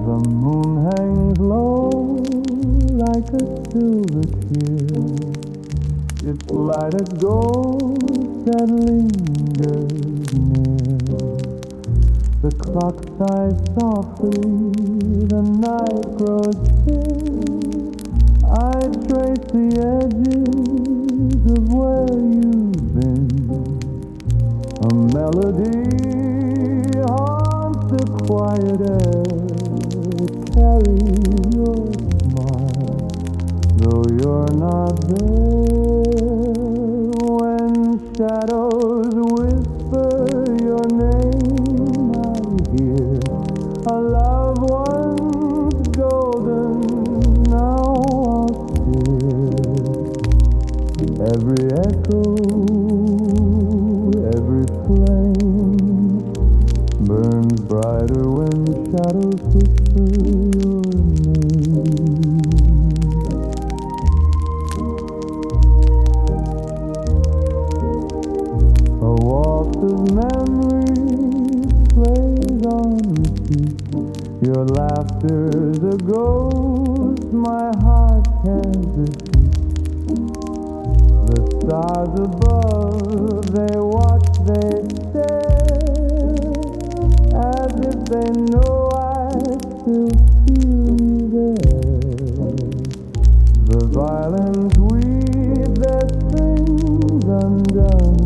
The moon hangs low like a silver tear. Its light a ghost that lingers near. The clock sighs softly, the night grows still. I trace the edges of where you've been. A melody haunts the quiet air. It carries your smile, though you're not there. When shadows whisper your name, I hear a loved one's golden, now austere. Every echo, every flame burns brighter when shadows whisper your name. A waltz of memories plays on repeat. Your laughter's a ghost my heart can't defeat. The stars above, they watch, they stare, as if they know I still feel you there. The violins weave their strings undone,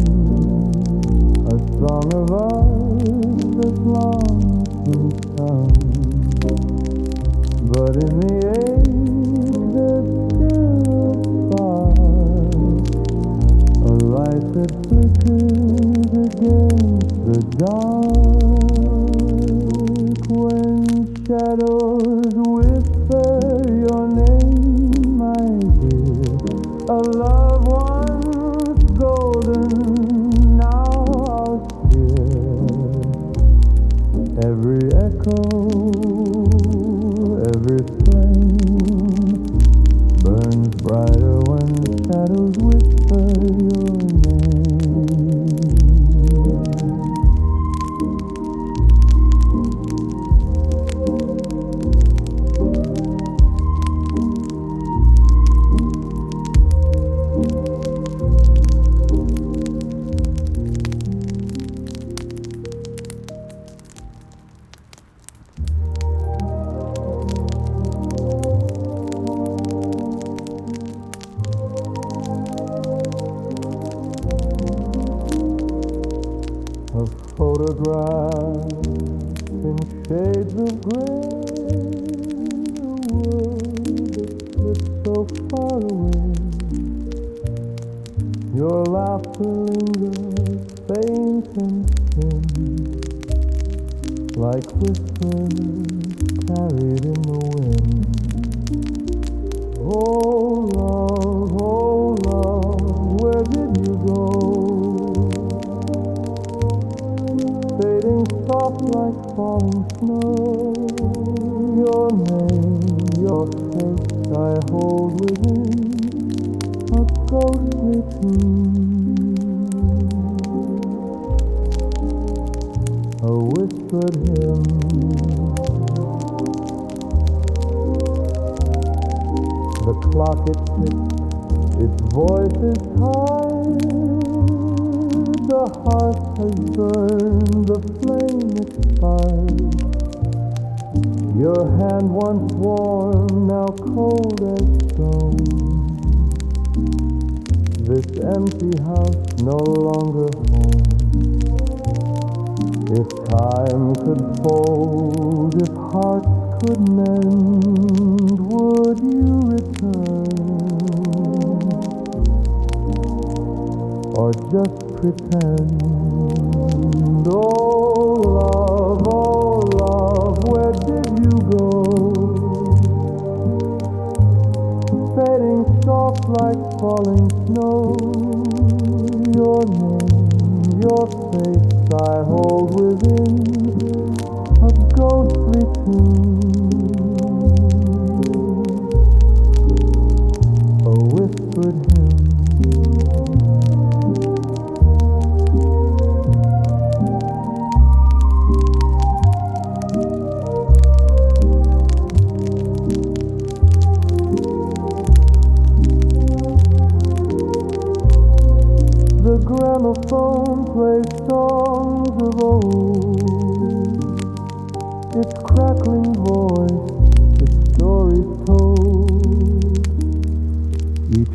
a song of us that's long since sung. But in the ache there's still a spark, a light that flickers against the dark. When shadows whisper your name, I hear a loved one's golden, now austere. Every echo, every flame burns brighter when shadows whisper your name. A photograph in shades of gray, a world that slips so far away. Your laughter lingers faint and thin, like whispers carried in the wind. Oh love, where did you go? Fading soft like falling snow. Your name, your face I hold within a ghostly tune, a whispered hymn. The clock it ticks, its voice is tired. The heart has burned, the flame expired. Your hand once warm, now cold as stone. This empty house no longer home. If time could fold, if hearts could mend, would you return? Or just pretend? Oh love, where did you go? Fading soft like falling snow. Your name, your face I hold within a ghostly tune, a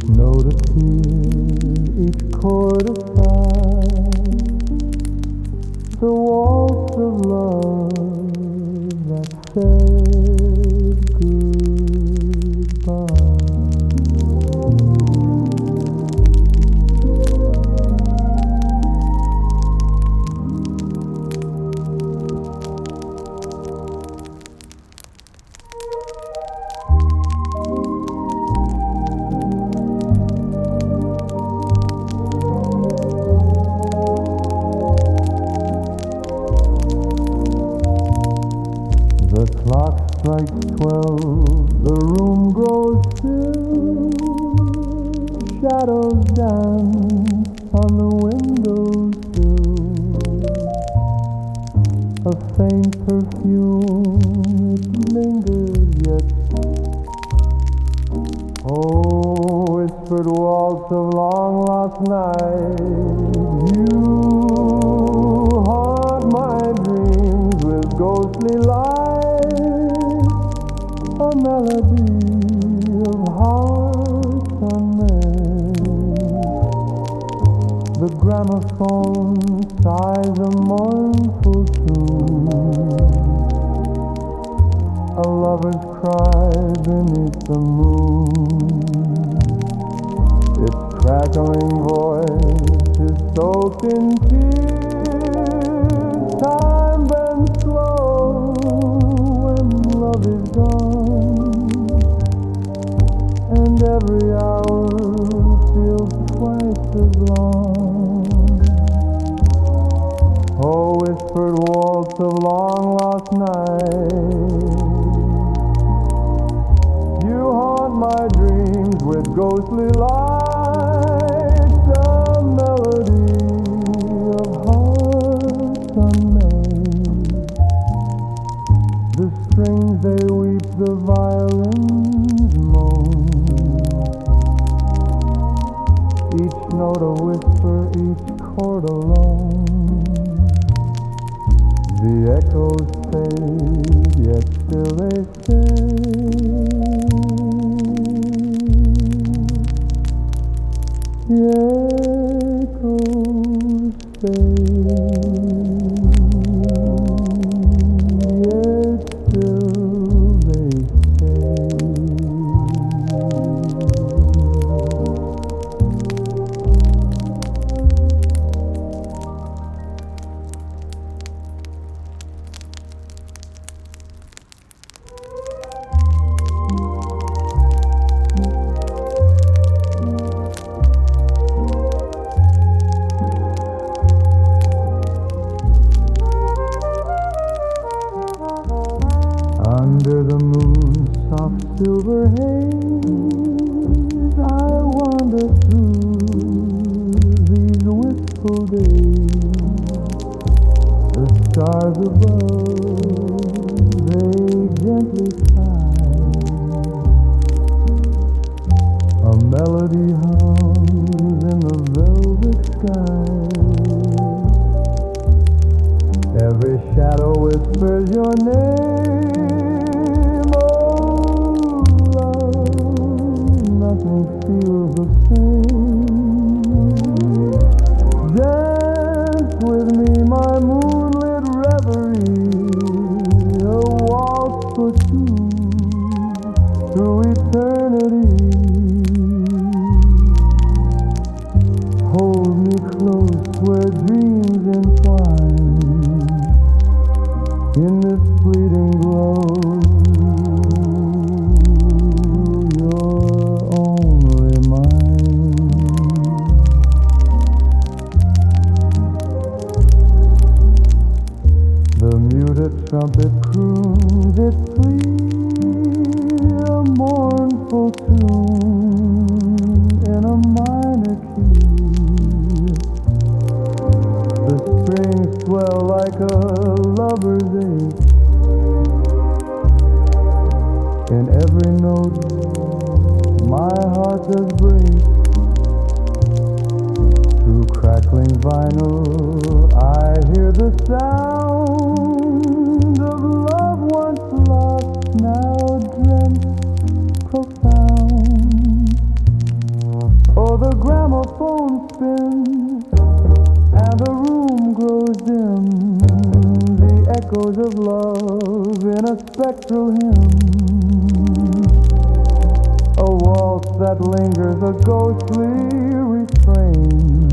note a tear, each chord a sigh, the waltz of love that said goodbye. The clock strikes 12, the room grows still, shadows dance on the windowsill, a faint perfume, it lingers yet. Oh, whispered waltz of long lost night, you haunt my dreams with ghostly light. A melody of hearts unmade. The gramophone sighs a mournful tune. A lover's cry beneath the moon. Its crackling voice is soaked in tears. Time bends slow when love is gone, and every hour feels twice as long. Oh, whispered waltz of long lost night, you haunt my dreams with ghostly lights, a melody of hearts unmade. The strings they weep, the violins moan, each note a whisper, each chord alone. The echoes fade, yet still they stay. The echoes fade, yet still they stay. Under the moon's soft silver haze, I wander through these wistful days. The stars above, they gently sigh. A melody hums in the velvet sky. Every shadow whispers your name. Nothing feels the same. Dance with me, my moonlit reverie, a waltz for two through eternity. Hold me close where dreams entwine, in this fleeting glow. The trumpet croons its plea, a mournful tune in a minor key. The strings swell like a lover's ache. In every note my heart does break. Through crackling vinyl I hear the sound of love once lost, now dreamt profound. of love in a spectral hymn, a waltz that lingers, a ghostly refrain.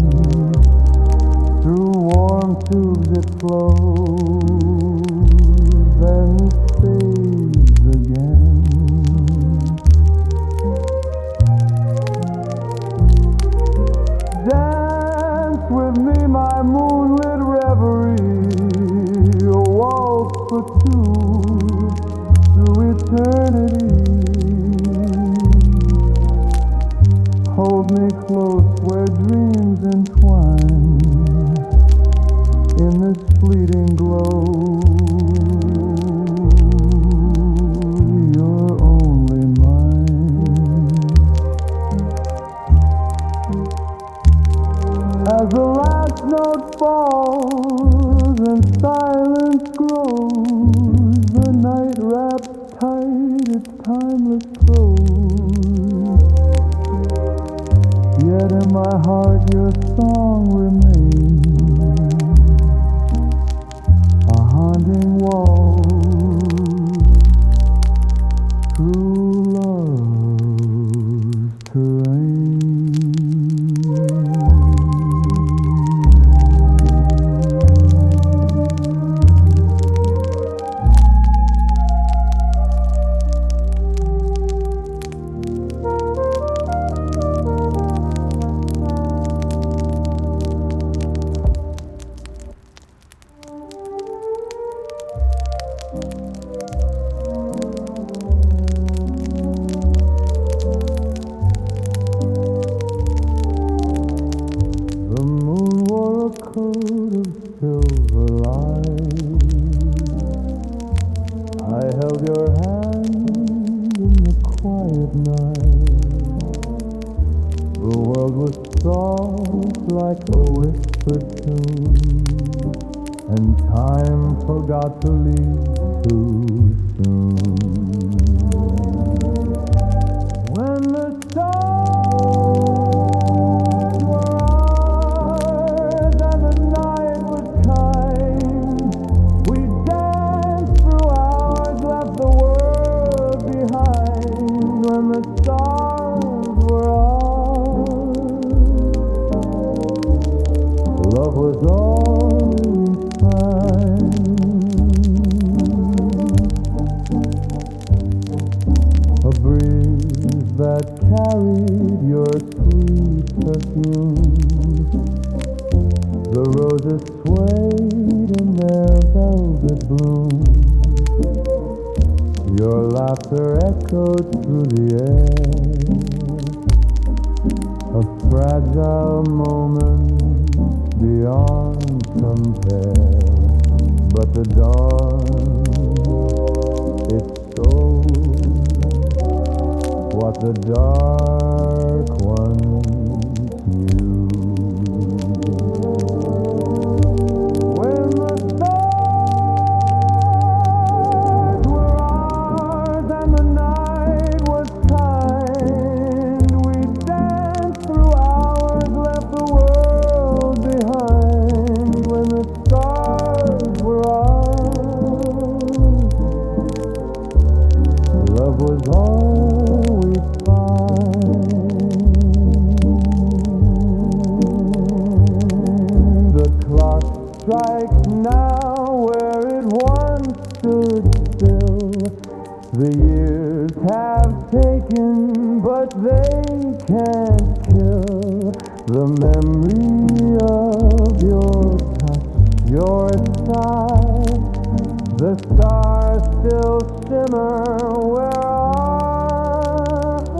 Through warm tubes it flows, then fades again. Dance with me, my moonlit reverie, a waltz for two through eternity. Hold me close where dreams entwine in this fleeting glow. You're only mine. As the last note falls and silence grows, the night wraps tight its timeless prose. Yet in my heart your song remains, a haunting waltz through love's terrain. The moon wore a coat of silver light. I held your hand in the quiet night. The world was soft like a whispered tune, and time forgot to leave too soon. When the stars were ours and the night was kind, we danced through hours, left the world behind. When the stars were ours, love was all we find. A breeze that carried your sweet perfume, the roses swayed in their velvet bloom. Your laughter echoed through the air, a fragile moment beyond compare. But the dawn, it stole what the dark ones knew. When the stars were ours and the night was kind, we danced through hours, left the world behind. When the stars were ours, love was all we find. The clock strikes now where it once stood still. The years have taken, but they can't kill the memory of your touch, your sigh. The stars still shimmer where our hearts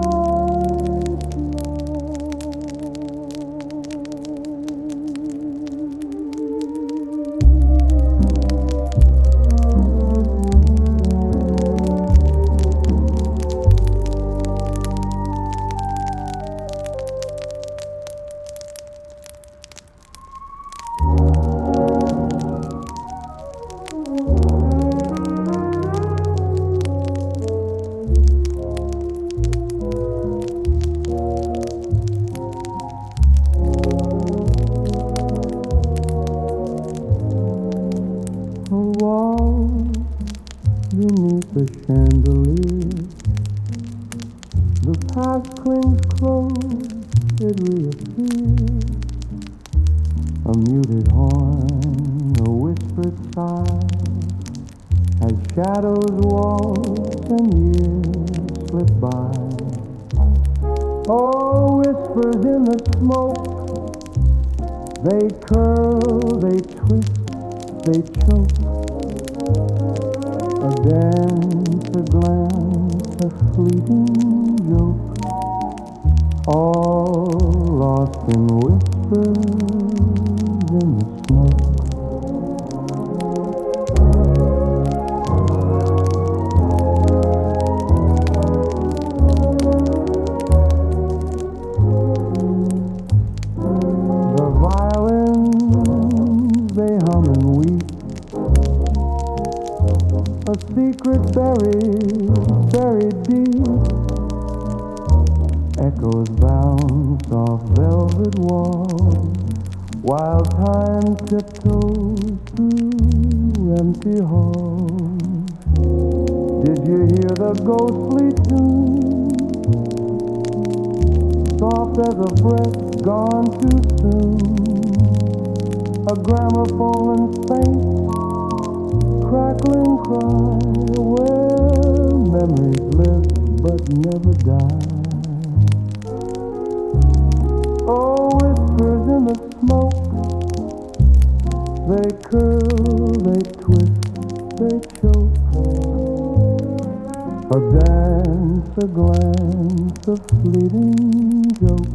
past clings close, it reappears. A muted horn, a whispered sigh, as shadows waltz and years slip by. Oh, whispers in the smoke, they curl, they twist, they choke. A dance, a glance, a fleeting joke, all lost in whispers in the smoke. The violins, they hum and weep, a secret buried deep. Echoes bounce off velvet walls, while time tiptoes through empty halls. Did you hear the ghostly tune, soft as a breath gone too soon? A gramophone faint, crackling cry, where memories live but never die. Oh, whispers in the smoke, they curl, they twist, they choke. A dance, a glance, a fleeting joke,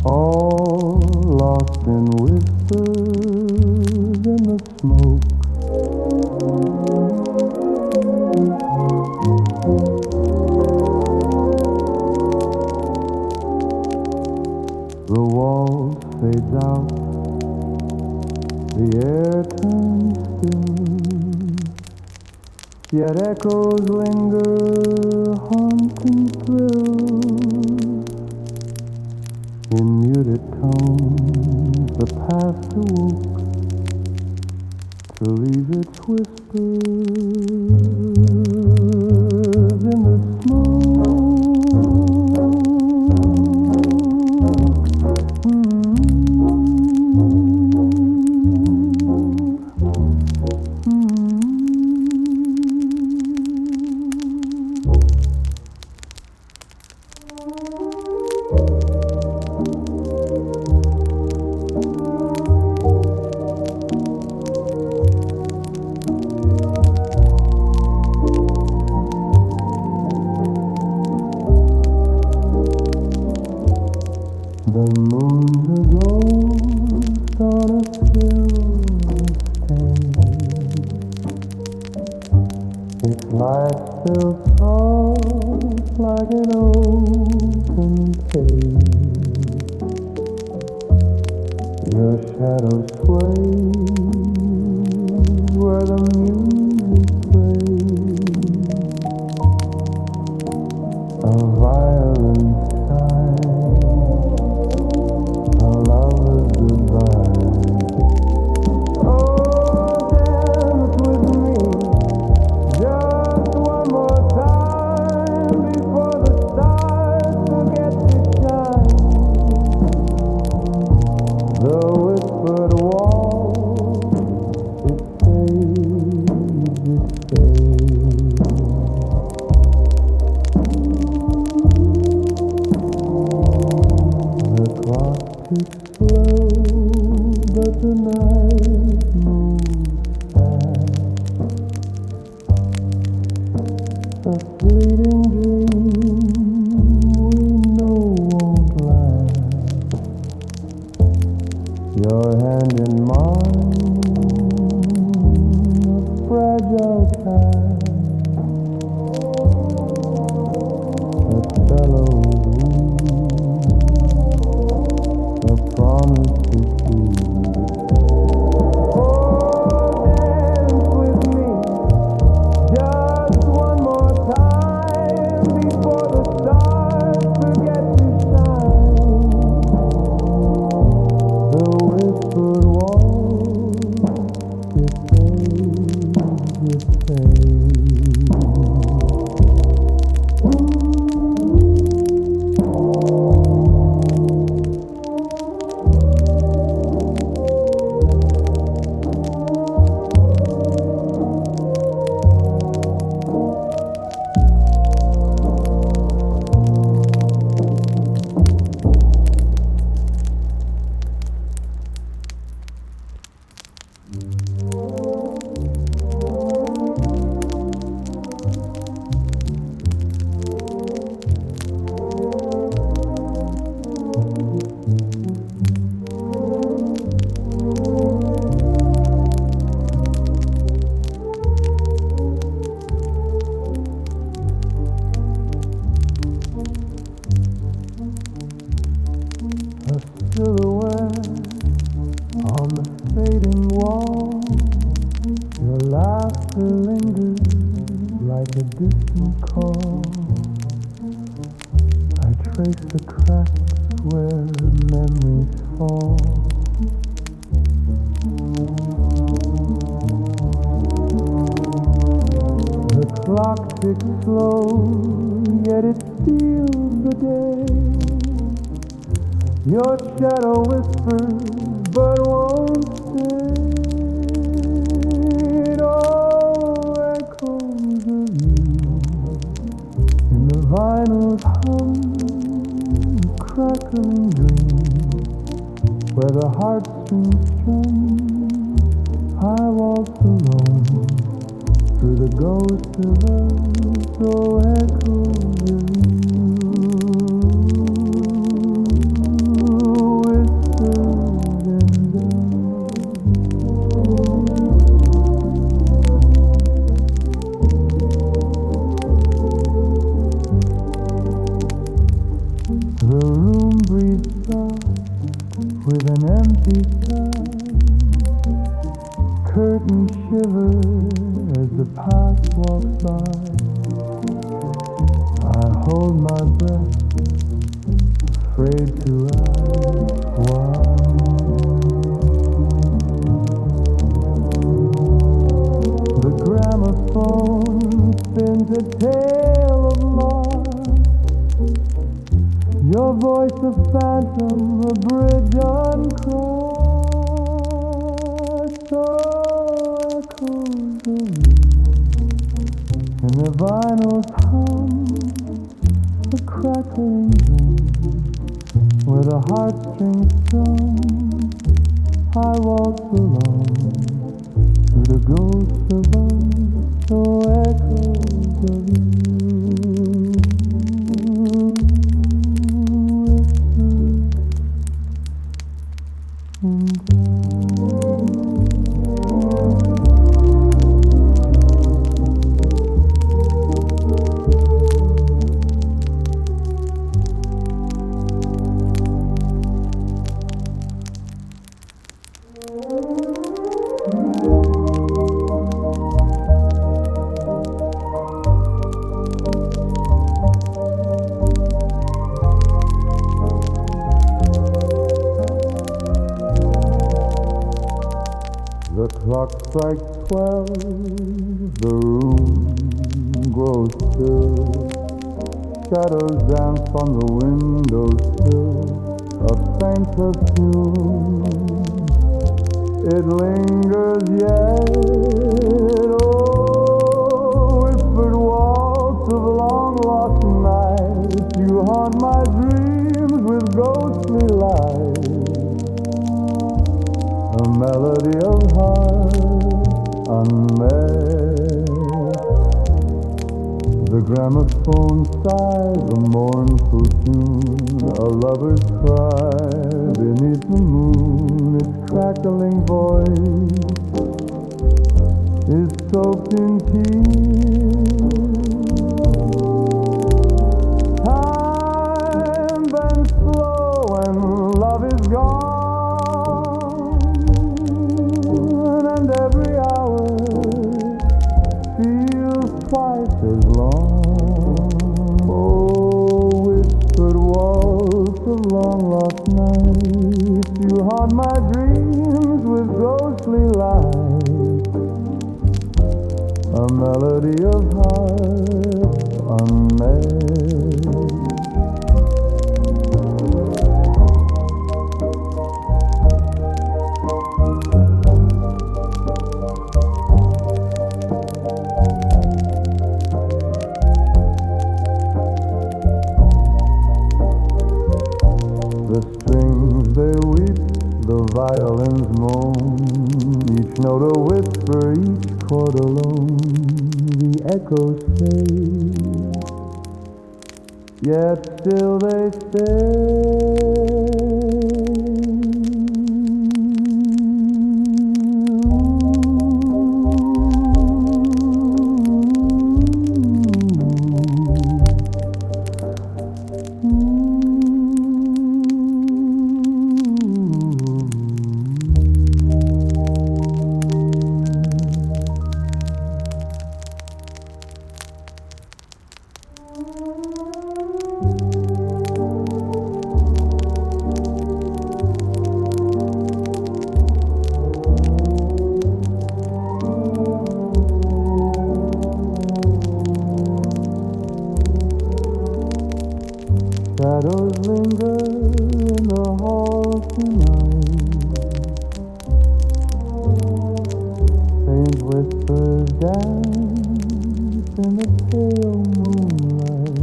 all lost in whispers in the smoke. The waltz fades out, the air turns still, yet echoes linger, haunt and thrill. In muted tones, the past awoke to leave its whispers in the smoke. The moon's a ghost on a silver stage. Its light still soft like an open page. Your shadow sways where the music plays. A violin a trace the cracks where memories fall. The clock ticks slow, yet it steals the day. Your shadow whispers, but won't stay. Oh, echoes of you in the vinyl's hum, crackling dream, where the heartstrings strum. I waltz alone through the ghost of us, oh, echoes of you. With an empty side, curtains shiver as the past walks by. I hold my breath, afraid to ask why. The gramophone spins a tale of loss. Your voice a phantom, a bridge uncrossed. Oh, echoes of you in the vinyl's hum, a crackling dream, where the heartstrings strum. I waltz alone through the ghosts of us, oh, echoes of you. The clock strikes 12, the room grows still. Shadows dance on the windowsill, a faint perfume. It lingers yet, oh, whispered waltz of long lost nights. You haunt my dreams with ghostly light. A melody of heart unmet. The gramophone sighs a mournful tune, a lover's cry beneath the moon. Its crackling voice is soaked in tears. Time bends slow and love is gone. Every hour feels twice as long. Oh, whispered waltz of long lost nights. You haunt my dreams with ghostly light. A melody of hearts unmet. The strings they weep, the violins moan, each note a whisper, each chord alone. The echoes fade, yet still they stay. Shadows linger in the hall tonight. Faint whispers dance in the pale moonlight.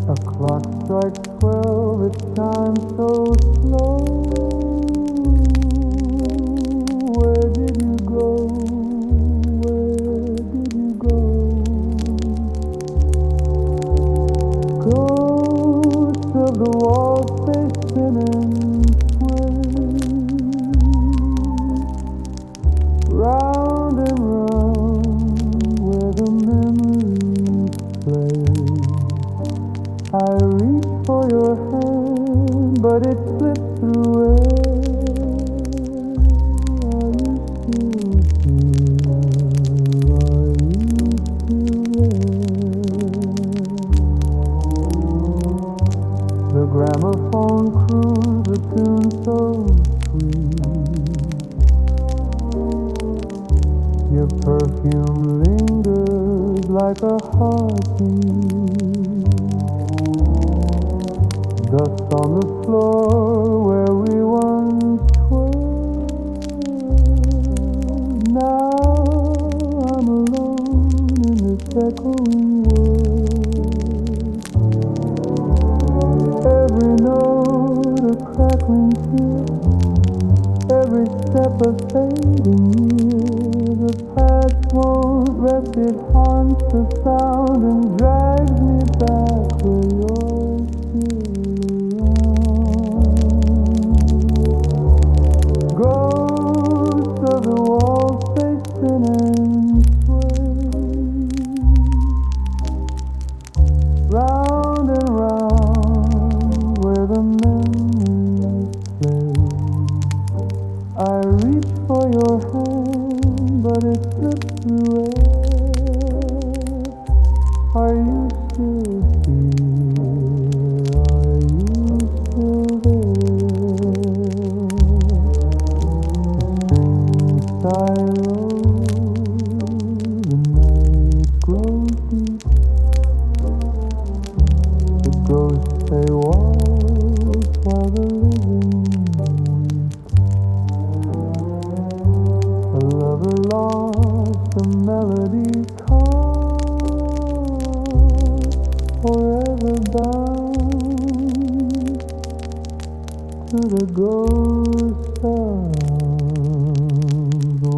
A clock strikes 12, it chimes so slow. Where did you go? Where did you go? Ghosts of the walls they spin and sway, round and round where the memories play. I reach for your hand, but it slips through air. Are you still here? Are you still there? The gramophone croons a tune so sweet. Your perfume lingers like a heartbeat. Dust on the floor where we once were. Now I'm alone in this echoing world. Every note a crackling tear, every step a fading year. The past won't rest, it haunts the sound and drags me back where you're still. Ghosts of the walls they spin and sway, round and round where the memories play. I reach for your hand, but it slips through air. Are you still here? Are you still there? I roll, the night grows deep. The ghosts say waltz while the living weep. A lover lost, a melody caught, forever bound to the ghost of the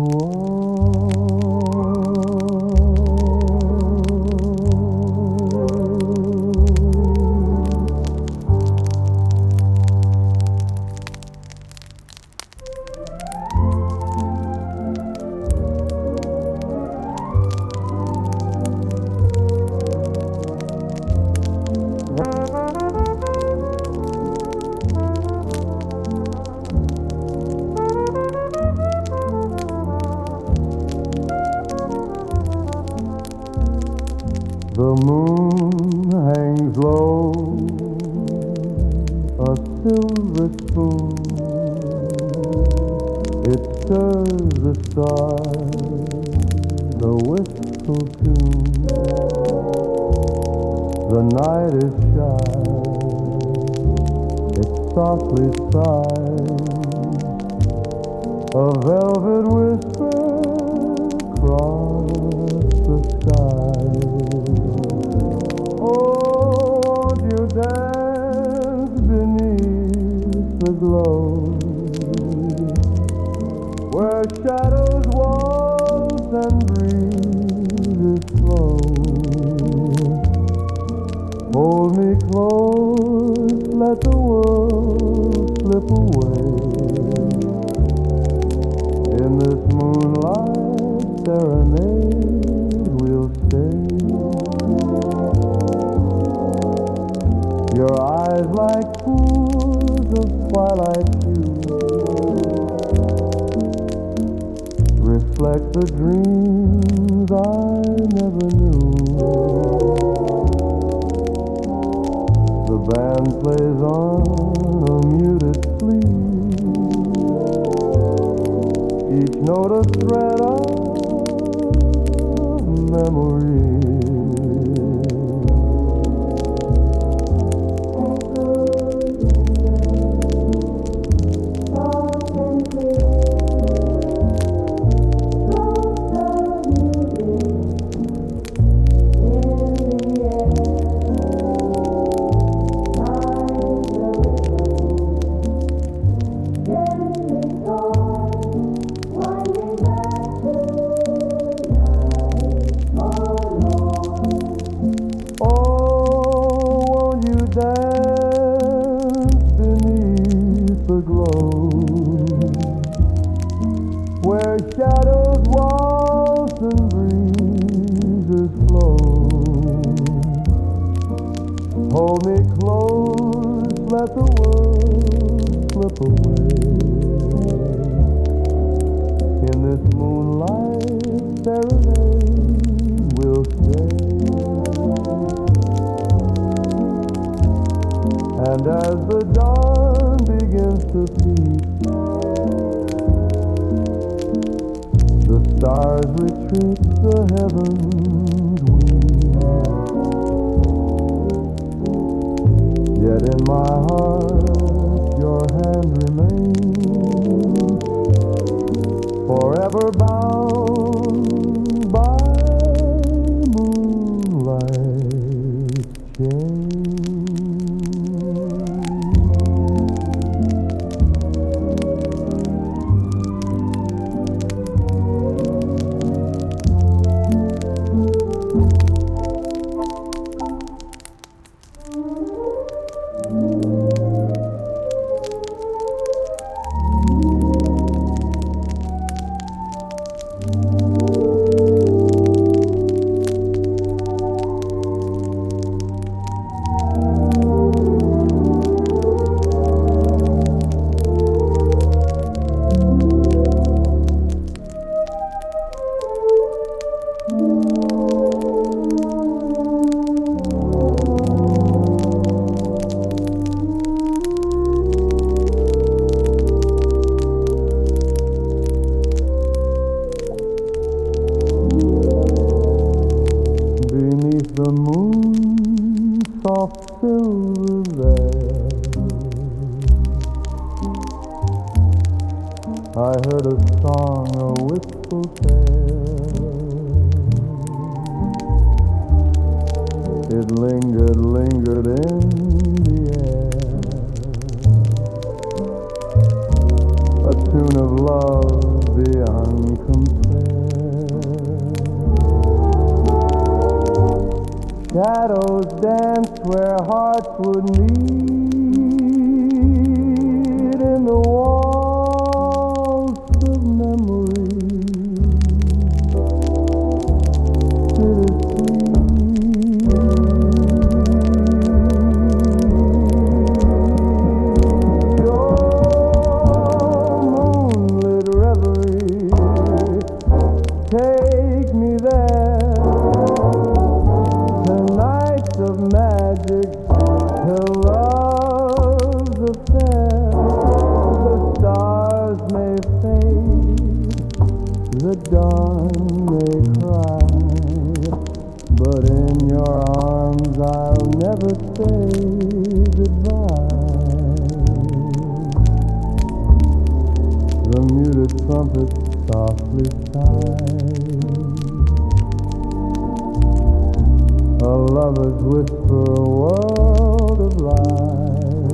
The moon hangs low, a silver spoon. It stirs the stars, the wistful tune. The night is shy, it softly sighs, a velvet whisper across the sky. Won't you dance beneath the glow, where shadows waltz and breezes flow? Hold me close, let the world slip away. In this moonlight serenade we'll stay. Your eyes like pools of twilight hue reflect the dreams I never knew. The band plays on a muted sleep, each note a thread of memory. dance beneath the glow, where shadows waltz and breezes flow. Hold me close, let the world slip away. In this moonlight serenade we'll stay. And as the dawn begins to peep, the stars retreat, the heavens weep. Yet in my heart your hand remains, forever bound by moonlight's chain. The moon's soft silver veil, I heard a song, a wistful tale. It lingered, lingered in the air, a tune of love beyond compare. Shadows dance where hearts would meet in the waltz of memory. Bittersweet. Your moonlit reverie, take me there. Of magic, till love's affair. The stars may fade, the dawn may cry, but in your arms I'll never say goodbye. The muted trumpet softly sighs, a lover's whisper, a world of light.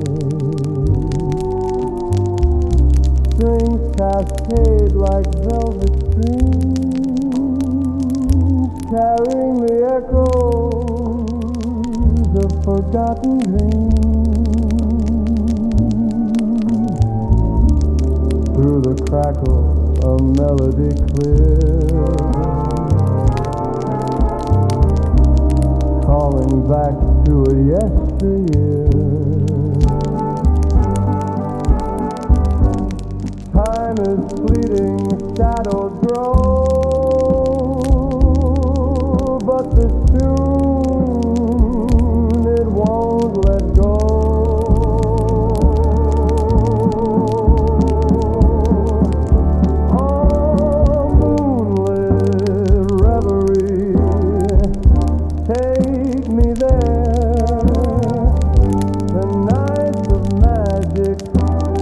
Strings cascade like velvet streams, carrying the echoes of forgotten dreams. Through the crackle, a melody clear, calling back to a yesteryear. Time is fleeting, shadows grow, but this tune, it won't let go. Oh, moonlit reverie, take me there, the nights of magic,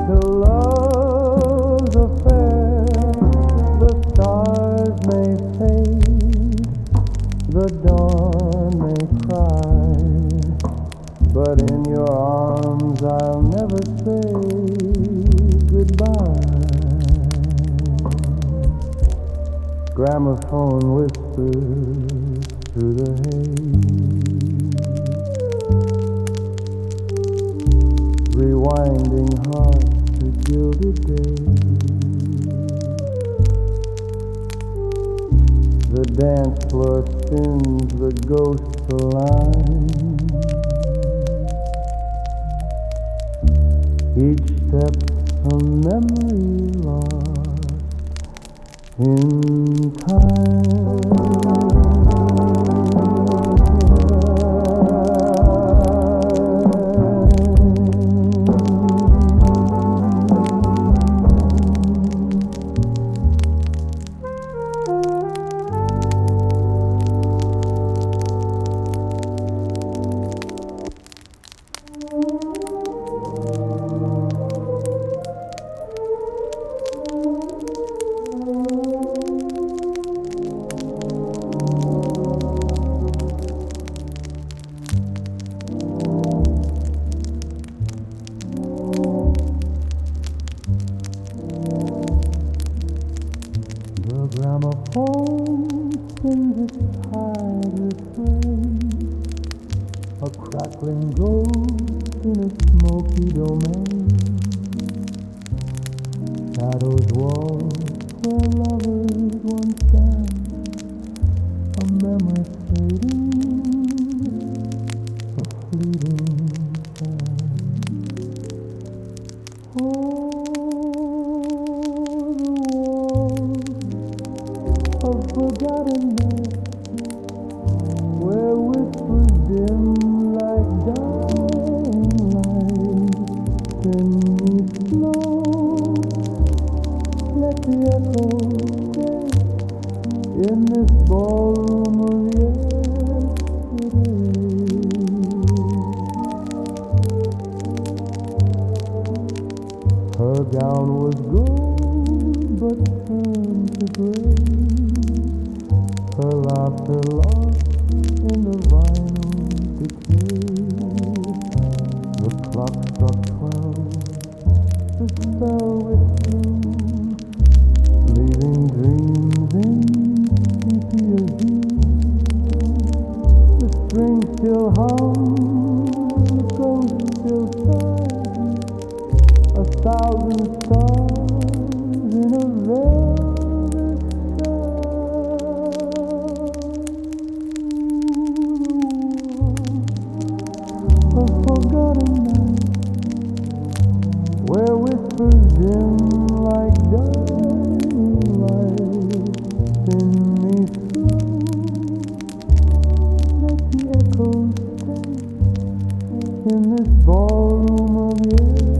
till love's affair. The stars may fade, the dawn may cry, but in your arms I'll never say goodbye. Gramophone whispers through the haze, unwinding hearts the gilded day. The dance floor spins the ghost line. Each step's a memory lost in time. Gramophone spins its tide refrain, a crackling ghost in a smoky domain. Shadows walk where lovers once danced, a memory fading, a fleeting chance. Oh, of forgotten night, where whispers dim like dying light. Send me slow, let the echo stay in this ballroom of yesterday. Her gown was gold, but turned to gray. Her laughter lost in the vinyl decay. The clock struck 12, the spell withdrew, leaving dreams in sepia hue. The string still hummed, the ghost still sighed, 1,000 stars in a velvet a forgotten night, where whispers dim like dying light. Send me slow, let the echoes stay in this ballroom of yesterday.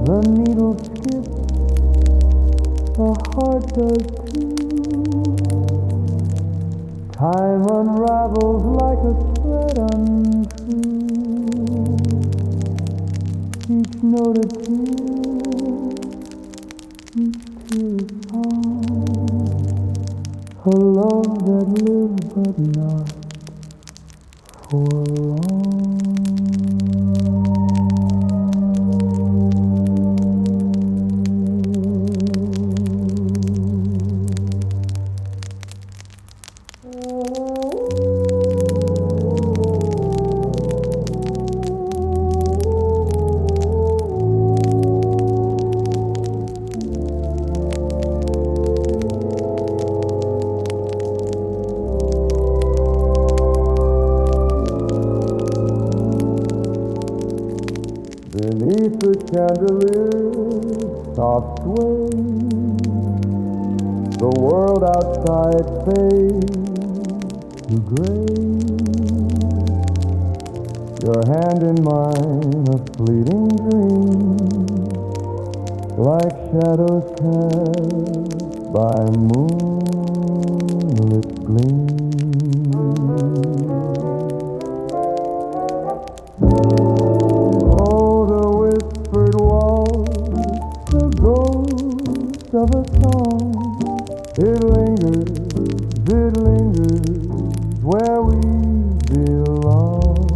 The needle skips, the heart does too. Time unravels like a thread untrue. Each note a tear, each tear is song. A love that lives but not for long. Beneath the chandelier, soft sway, the world outside fades to gray. Your hand in mine, a fleeting dream, like shadows cast by moonlit gleam. Of a song, it lingers where we belong.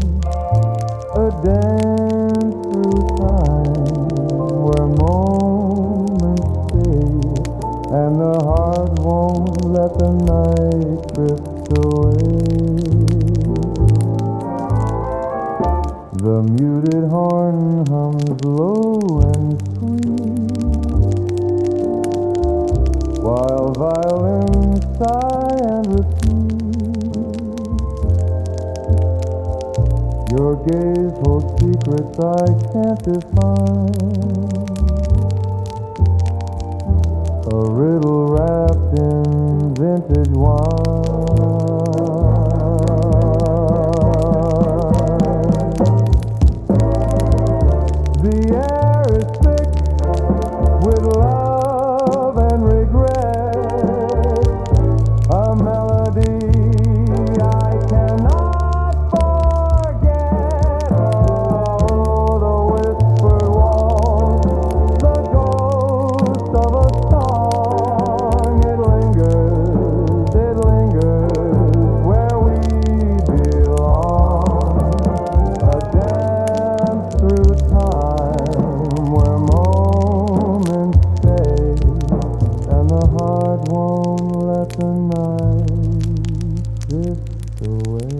A dance through time where moments stay and the heart won't let the night drift away. The muted horn hums low and sweet while violins sigh and repeat. Your gaze holds secrets I can't define, a riddle wrapped in vintage wine. The air is thick with love and regret, a melody I cannot forget. Oh, the whispered waltz, the ghost of a song. It lingers where we belong. A dance through time where moments stay and the heart won't let the night drift away.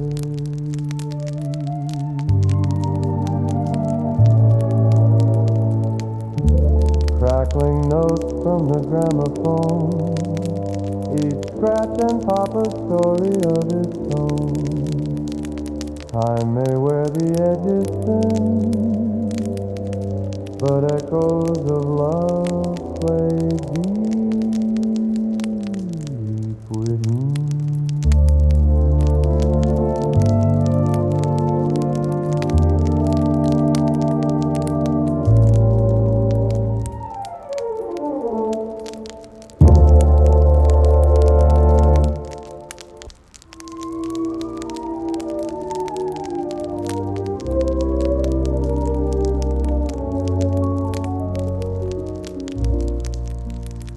Crackling notes from the gramophone, each scratch and pop a story of its own. Time may wear the edges thin, but echoes of love play deep within.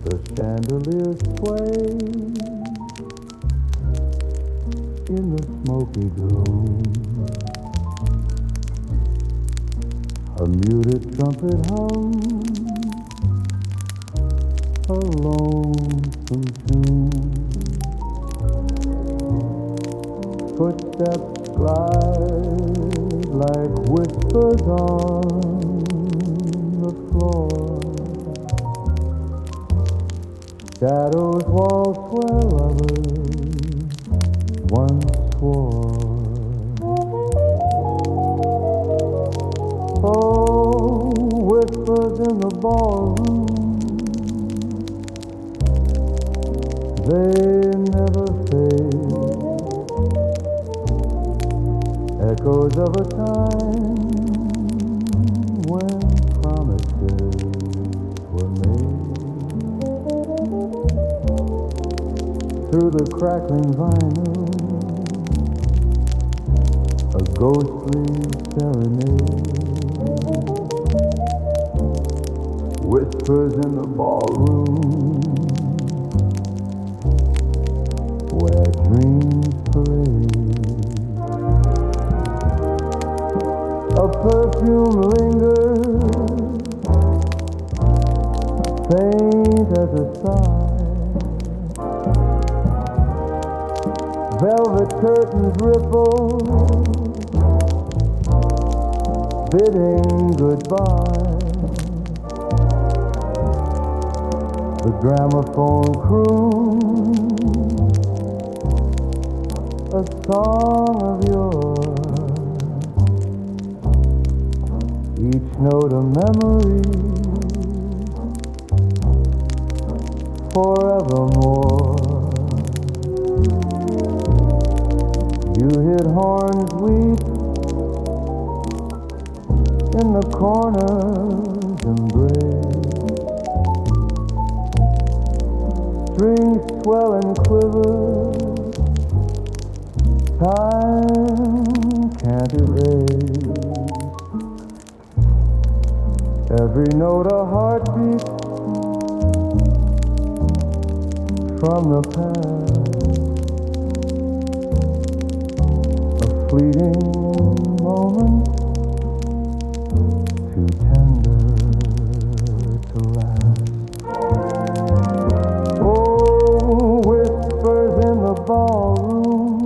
The chandeliers sway in the smoky gloom. A muted trumpet hums a lonesome tune. Footsteps glide like whispers on the floor. Shadows waltz where lovers once swore. Oh, whispers in the ballroom, they never fade. Echoes of a time when promises were made. Through the crackling vinyl, a ghostly serenade. Whispers in the ballroom, where dreams parade. A perfume lingers, faint as a sigh. Velvet curtains ripple, bidding goodbye. The gramophone croons a song of yours, each note a memory forevermore. You hear horns weep in the corner's embrace. Strings swell and quiver, time can't erase. Every note a heartbeat from the past. fleeting moments, too tender to last. Oh, whispers in the ballroom,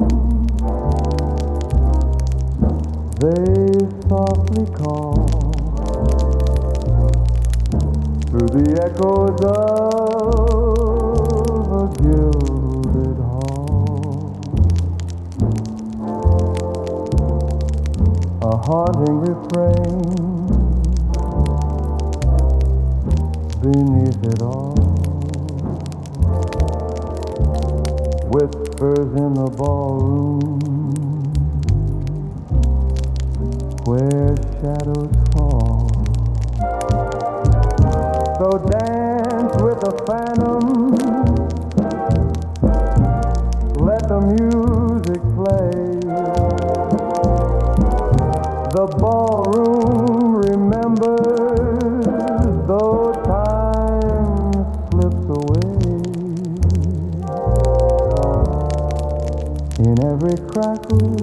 they softly call through the echoes of a gilded hall. A haunting refrain beneath it all. Whispers in the ballroom where shadows fall. So dance with the phantom, let the music play. The ballroom remembers, though time slips away. In every crackle,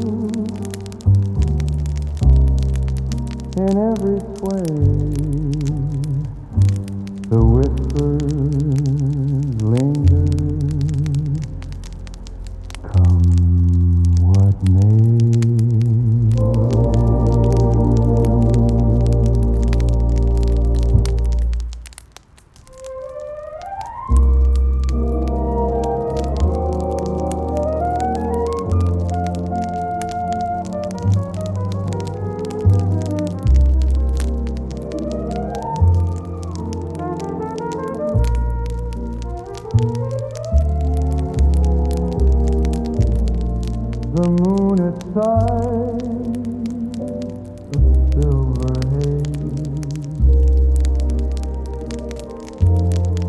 in every sway, the whispers linger, come what may. The moon at sight, a silver haze.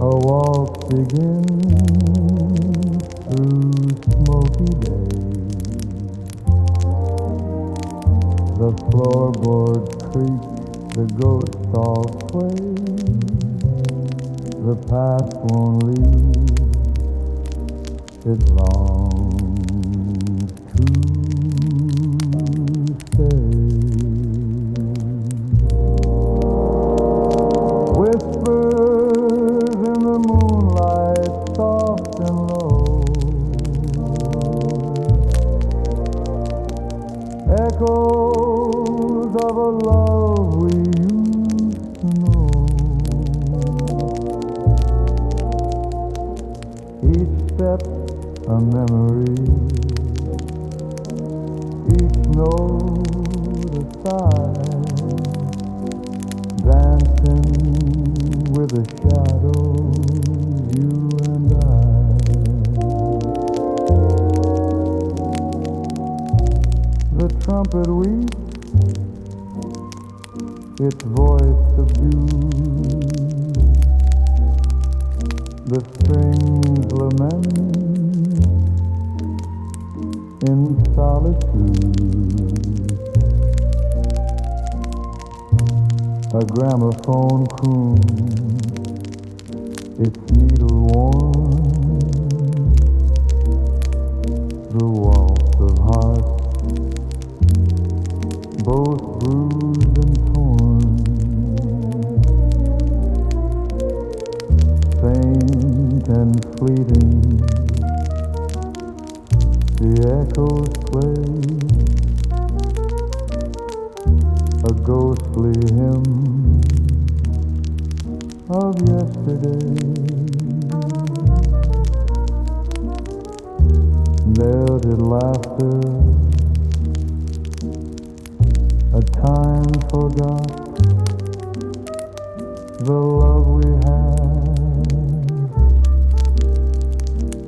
A waltz begins through smoky days. The floorboards creak, the ghost stalls sway. The past won't leave, it longs to stay. Whispers in the moonlight, soft and low. Echoes of a love we used to know. Each step a memory, each note a sigh, dancing with the shadows, you and I. The trumpet weeps, its voice subdued, the strings lament in solitude. A gramophone croons, its needle worn, the waltz of hearts, both bruised and torn, faint and fleeting. The echoes play a ghostly hymn of yesterday. Melted laughter, a time forgot, the love we had,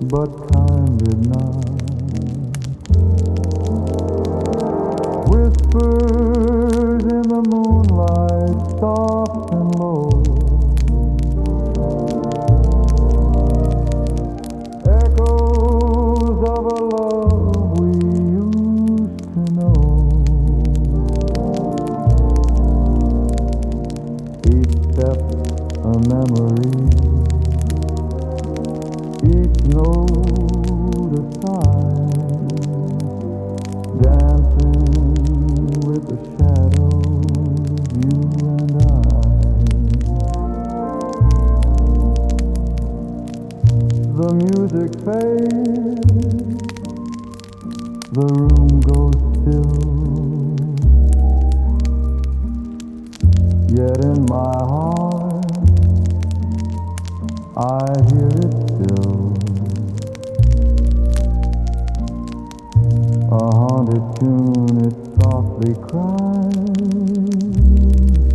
but time did not. Whispers in the moonlight, soft and low. Echoes of a love we used to know. Each step a memory, each note a tune it softly cries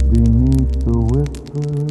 beneath the whisper